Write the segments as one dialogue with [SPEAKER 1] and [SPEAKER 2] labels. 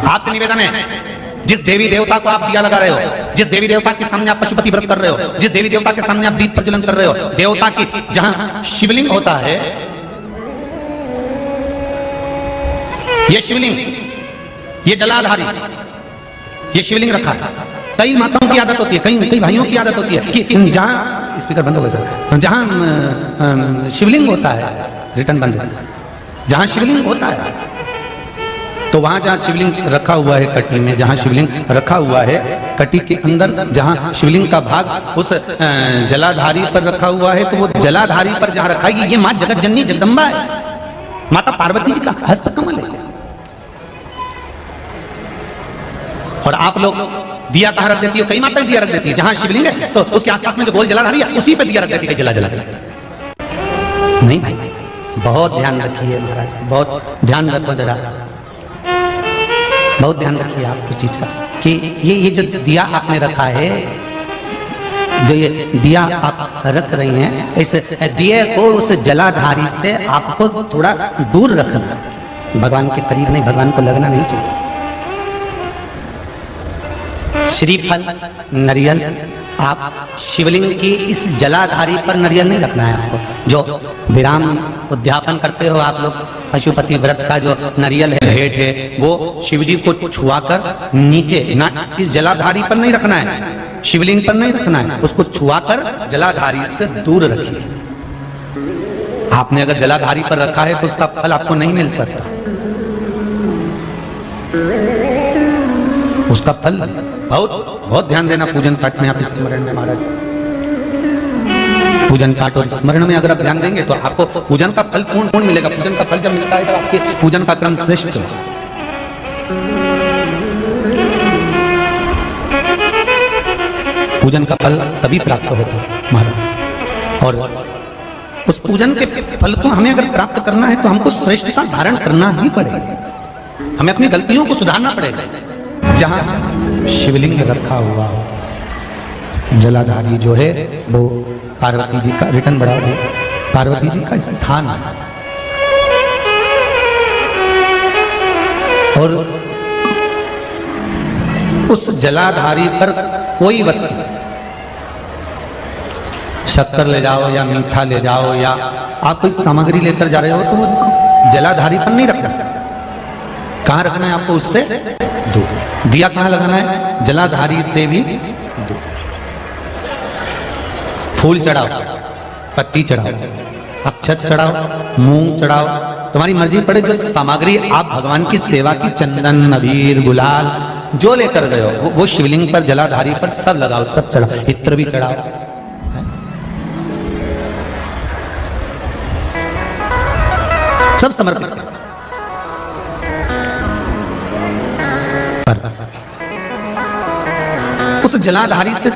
[SPEAKER 1] आपसे निवेदन है, जिस देवी देवता को आप दिया लगा रहे हो, जिस देवी देवता के सामने आप पशुपति व्रत कर रहे हो, जिस देवी देवता के सामने आप दीप प्रज्वलन कर रहे हो, देवता की जहां शिवलिंग होता है, ये शिवलिंग, ये जलाधारी, ये शिवलिंग रखा है। कई माताओं की आदत होती है, कई भाइयों की आदत होती है कि जहां स्पीकर बंद हो गया सर, जहां शिवलिंग होता है, रिटर्न बंद है, जहां शिवलिंग होता है तो वहां जहां शिवलिंग रखा हुआ है कटी में, जहां शिवलिंग रखा हुआ है कटी के अंदर, जहां शिवलिंग का भाग उस जलाधारी पर रखा हुआ है, तो वो जलाधारी पर जहां रखा है, ये मां जगत जननी जगदम्बा है, माता पार्वती जी का हस्त कमल है। और आप लोग दिया कहां रख देती हो? कई माताएं दिया रख देती है, जहां शिवलिंग है तो उसके आसपास में जो गोल जलाधारी है उसी पे दिया रख देती है, जला जला नहीं भाई, बहुत ध्यान रखिए महाराज, बहुत ध्यान रखो जरा, बहुत ध्यान रखिए आप उस चीज का कि ये जो दिया आपने रखा है, जो ये दिया आप रख रही हैं, इस दिए को उस जलाधारी से आपको थोड़ा दूर रखना, भगवान के करीब नहीं, भगवान को लगना नहीं चाहिए। श्रीफल नरियल आप शिवलिंग की इस जलाधारी पर नरियल नहीं रखना है आपको, जो विराम उद्यापन करते हो आप लोग, पशुपति व्रत का जो नरियल है, भेंट है, वो शिवजी को छुआकर नीचे ना, इस जलाधारी पर नहीं रखना है, शिवलिंग पर नहीं रखना है, उसको छुआकर जलाधारी से दूर रखिए। आपने अगर जलाधारी पर रखा है तो उसका फल आपको नहीं मिल सकता, उसका फल बहुत ध्यान देना। पूजन पाठ में आप स्मरण में महाराज, पूजन पाठ और स्मरण में अगर आप ध्यान देंगे तो आपको पूजन का फल पूर्ण मिलेगा। पूजन का फल जब मिलता है तो आपके पूजन का क्रम श्रेष्ठ है। पूजन का फल तभी प्राप्त होता है महाराज, और उस पूजन के फल को हमें अगर प्राप्त करना है तो हमको श्रेष्ठता धारण करना ही पड़ेगा, हमें अपनी गलतियों को सुधारना पड़ेगा। जहां शिवलिंग रखा हुआ हो, जलाधारी जो है वो पार्वती जी का, रिटर्न बढ़ाओ, पार्वती जी का स्थान है, और उस जलाधारी पर कोई वस्तु, शक्कर ले जाओ या मीठा ले जाओ या आप कोई सामग्री लेकर जा रहे हो तो वो जलाधारी पर नहीं रखना। कहां रखना है आपको? उससे दूर। दिया कहां लगाना है? जलाधारी से भी दूर। फूल चढ़ाओ, पत्ती चढ़ाओ, अक्षत चढ़ाओ, मूंग चढ़ाओ, तुम्हारी मर्जी पड़े। जो सामग्री आप भगवान की सेवा की, चंदन, अबीर, गुलाल जो लेकर गए हो वो शिवलिंग पर, जलाधारी पर सब लगाओ, सब चढ़ाओ, इत्र भी चढ़ाओ, सब समर्पित करो। उस जलाधारी से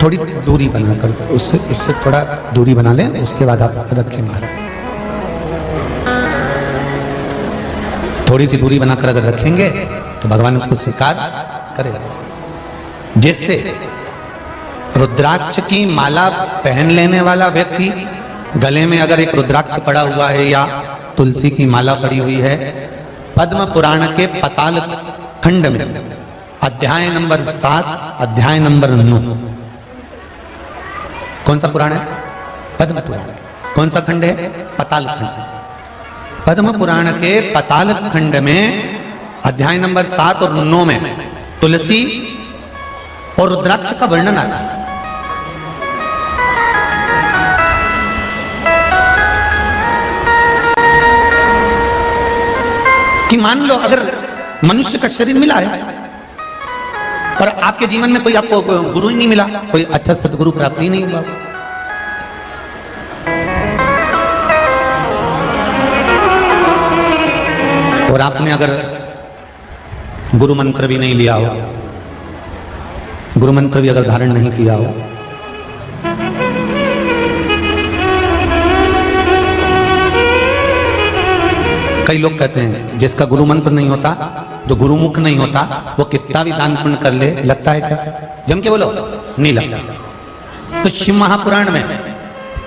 [SPEAKER 1] थोड़ी दूरी बनाकर, उससे थोड़ा दूरी बना लें, उसके बाद आप रखें महाराज। थोड़ी सी दूरी बनाकर अगर रखेंगे तो भगवान उसको स्वीकार करेगा। जैसे रुद्राक्ष की माला पहन लेने वाला व्यक्ति, गले में अगर एक रुद्राक्ष पड़ा हुआ है या तुलसी की माला पड़ी हुई है, पद्म पुराण के पाताल खंड में अध्याय नंबर 7, अध्याय नंबर 9, कौन सा पुराण है? पद्म पुराण। कौन सा खंड है? पाताल खंड। पद्म पुराण के पाताल खंड में अध्याय नंबर 7 और 9 में तुलसी और रुद्राक्ष का वर्णन आता है। कि मान लो अगर मनुष्य का शरीर मिला है और आपके जीवन में कोई आपको गुरु ही नहीं मिला, कोई अच्छा सदगुरु प्राप्ति नहीं हुआ, और आपने अगर गुरु मंत्र भी नहीं लिया हो, गुरु मंत्र भी अगर धारण नहीं किया हो, कई लोग कहते हैं जिसका गुरु मंत्र नहीं होता, जो गुरुमुख नहीं होता, वो कितना भी दान पुण्य कर ले, लगता है क्या? जम के बोलो, नहीं लगता। तो शिव महापुराण में,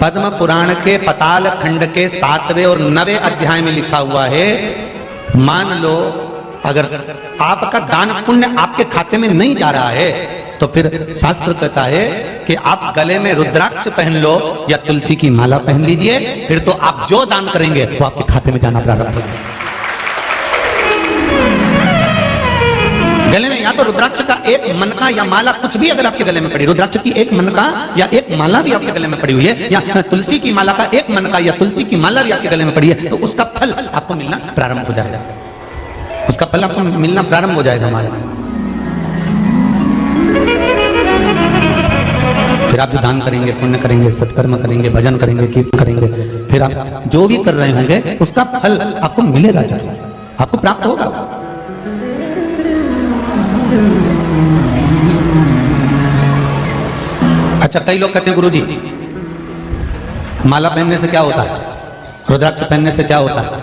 [SPEAKER 1] पद्म पुराण के पाताल खंड के 7वें और 9वें अध्याय में लिखा हुआ है, मान लो अगर आपका दान पुण्य आपके खाते में नहीं जा रहा है तो फिर शास्त्र कहता है कि आप गले में रुद्राक्ष पहन लो या तुलसी की माला पहन लीजिए, फिर तो आप जो दान करेंगे वो आपके खाते में जाना प्रारंभ होगा। गले में या तो रुद्राक्ष का एक मनका या माला कुछ भी अगर आपके गले में पड़ी, रुद्राक्ष की एक मनका या एक माला भी आपके गले में पड़ी हुई है, या तुलसी की माला का एक मनका या तुलसी की माला भी आपके गले में पड़ी है, तो उसका फल आपको मिलना प्रारंभ हो जाएगा। उसका फल आपको मिलना प्रारंभ हो जाएगा हमारे। फिर आप जो दान करेंगे, पुण्य करेंगे, सत्कर्म करेंगे, भजन करेंगे, कीर्तन करेंगे, फिर आप जो भी कर रहे होंगे उसका फल आपको मिलेगा, आपको प्राप्त होगा। अच्छा, कई लोग कहते हैं गुरुजी माला पहनने से क्या होता है, रुद्राक्ष पहनने से क्या होता है,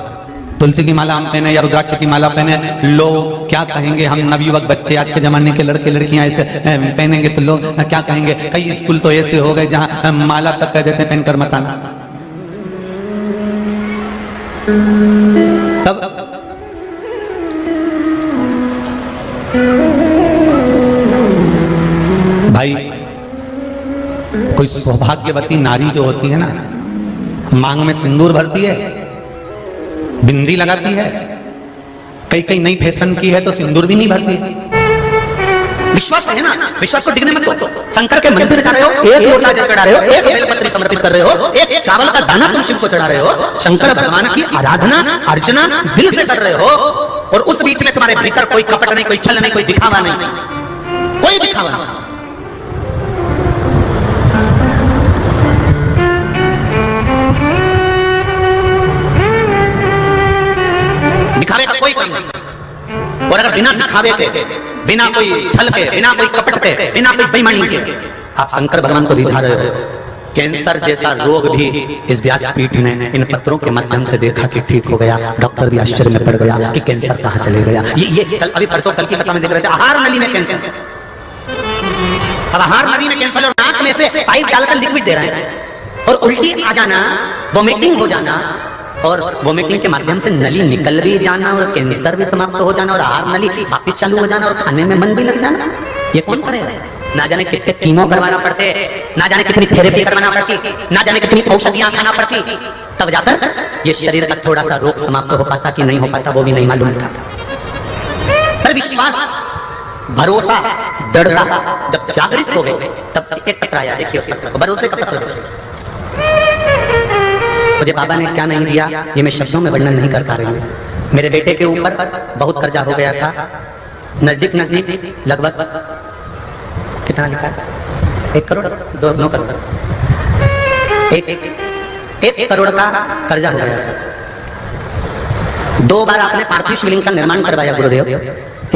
[SPEAKER 1] तुलसी की माला हम पहने या रुद्राक्ष की माला पहने, लोग क्या कहेंगे, हम नवयुवक बच्चे आज के जमाने के लड़के लड़कियां ऐसे पहनेंगे तो लोग क्या कहेंगे। कई स्कूल तो ऐसे हो गए जहां माला तक कह देते हैं पहनकर मत आना। तब भाई कोई सौभाग्यवती नारी जो होती है ना, मांग में सिंदूर भरती है, बिंदी लगाती है, कई कई नई फैशन की है तो सिंदूर भी नहीं भरती। विश्वास है ना, विश्वास को डिगने मत दो। शंकर के मंदिर जा रहे हो, एक लोटा जल चढ़ा रहे हो, एक बेलपत्री समर्पित कर रहे हो, एक चावल का दाना तुम शिव को चढ़ा रहे हो, शंकर भगवान की आराधना अर्चना दिल से कर रहे हो, और उस बीच में तुम्हारे भीतर कोई कपट नहीं, कोई छल नहीं, कोई दिखावा नहीं, कोई दिखावा नहीं। दिखावे का कोई काम नहीं। और अगर बिना दिखावे के, बिना कोई छल के, बिना कोई कपट के, बिना कोई बेईमानी के आप शंकर भगवान को रिझा रहे हो, कैंसर जैसा रोग भी इस व्यासपीठ ने इन पत्रों के माध्यम से देखा कि ठीक हो गया। डॉक्टर भी आश्चर्य में पड़ गया कि कैंसर कहां चले गया। ये कल अभी परसों कल की कथा में देख रहे थे, आहार नली में कैंसर। अब आहार नली में कैंसर और नाक में से पाइप डालकर लिक्विड दे रहे हैं, और उल्टी आ जाना, वोमिटिंग हो जाना, और वोमिटिंग के माध्यम से नली निकल भी जाना, और कैंसर भी समाप्त हो जाना, और आहार नली वापस चालू हो जाना, और खाने में मन भी लग जाना। ये कौन करेगा? ना जाने कितने कीमो करवाना पड़ते, ना जाने कितनी थेरेपी करवाना पड़ती, ना जाने कितनी औषधियां खाना पड़ती, तब जाकर ये शरीर का थोड़ा सा रोग समाप्त हो पाता कि नहीं हो पाता वो भी नहीं मालूम था। पर विश्वास, भरोसा, दृढ़ता जब जागृत हो गए तब एक पत्र आया। देखिए उस पत्र को, भरोसे का पत्र। मुझे बाबा ने क्या नहीं दिया ये मैं शब्दों में वर्णन नहीं कर पा रही हूँ। मेरे बेटे के ऊपर बहुत कर्जा हो गया था, नजदीक लगभग कितना लिखा है, 1 करोड़ 2 करोड़, 1 करोड़ का कर्जा हो गया था। 2 बार आपने पार्थिव शिवलिंग का निर्माण करवाया गुरुदेव।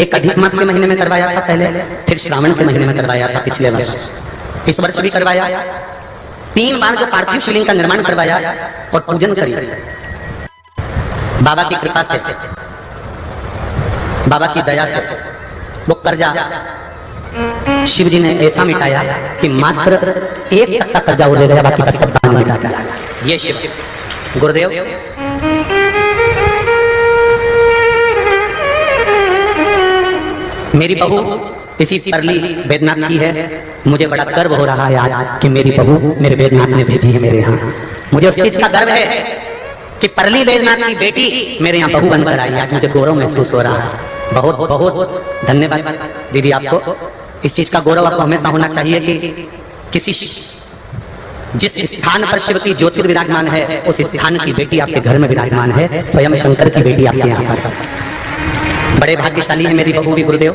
[SPEAKER 1] एक अधिक मास के महीने में करवाया था पहले, फिर श्रावण के महीने में करवाया था पिछले वर्ष, इस वर्ष भी करवाया। 3 बार जो पार्थिव शिवलिंग का निर्माण करवाया और पूजन करी, बाबा की कृपा से, बाबा की दया से वो कर्जा शिव जी ने ऐसा मिटाया कि मात्र 1 तक का कर्जा वो ले गया, बाकी का सब दान मिटा दिया। ये शिव गुरुदेव मेरी बहू इसी परली बैद्यनाथ की है। मुझे बड़ा गर्व हो रहा है आज कि मेरी बहू मेरे बैद्यनाथ ने भेजी है मेरे यहाँ। मुझे उस चीज का गर्व है कि परली बैद्यनाथ की बेटी मेरे यहाँ बहू बनकर आई। आज मुझे गौरव महसूस हो रहा है। बहुत बहुत धन्यवाद दीदी आपको। इस चीज का गौरव आपको हमेशा होना चाहिए कि किसी जिस स्थान पर शिव की ज्योति विराजमान है उस स्थान की बेटी आपके घर में विराजमान है। स्वयं शंकर की बेटी आपके यहाँ पर। बड़े भाग्यशाली है मेरी बहू भी गुरुदेव।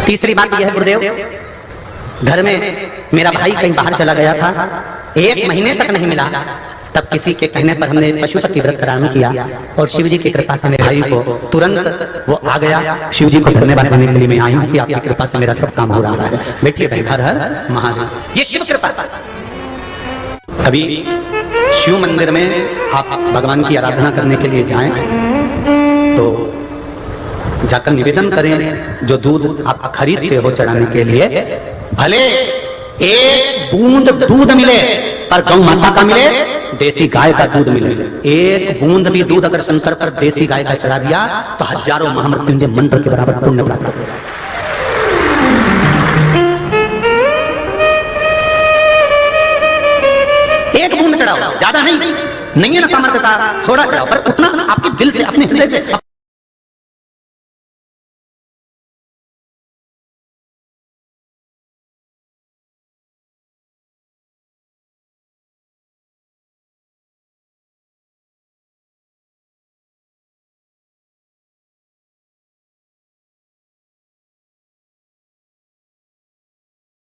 [SPEAKER 1] तीसरी बात यह है गुरुदेव, घर में मेरा भाई कहीं बाहर चला गया था, 1 महीने तक नहीं मिला। तब किसी के कहने पर हमने पशुपति व्रत प्रारंभ किया और शिव जी की कृपा से मेरे भाई को तुरंत वो आ गया। शिव जी को धन्यवाद देने के लिए मैं आई हूँ कि आपकी कृपा से मेरा सब काम हो रहा है। बैठिए भाई, हर हर महादेव। ये शिव कृपा। अभी शिव मंदिर में आप भगवान की आराधना करने के लिए जाएं तो जाकर निवेदन करें, जो दूध आप खरीदते हो चढ़ाने के लिए, भले 1 बूंद दूध मिले पर गौ माता का मिले देसी गाय का दूध मिले। एक बूंद भी दूध अगर शंकर पर देसी गाय का चढ़ा दिया तो हजारों महामृत्युंजय मंत्र के बराबर पुण्य प्राप्त होगा। एक बूंद चढ़ाओ, ज्यादा नहीं है ना सामर्थ्यता, थोड़ा चढ़ाओ, पर उतना आपके दिल से, अपने हृदय से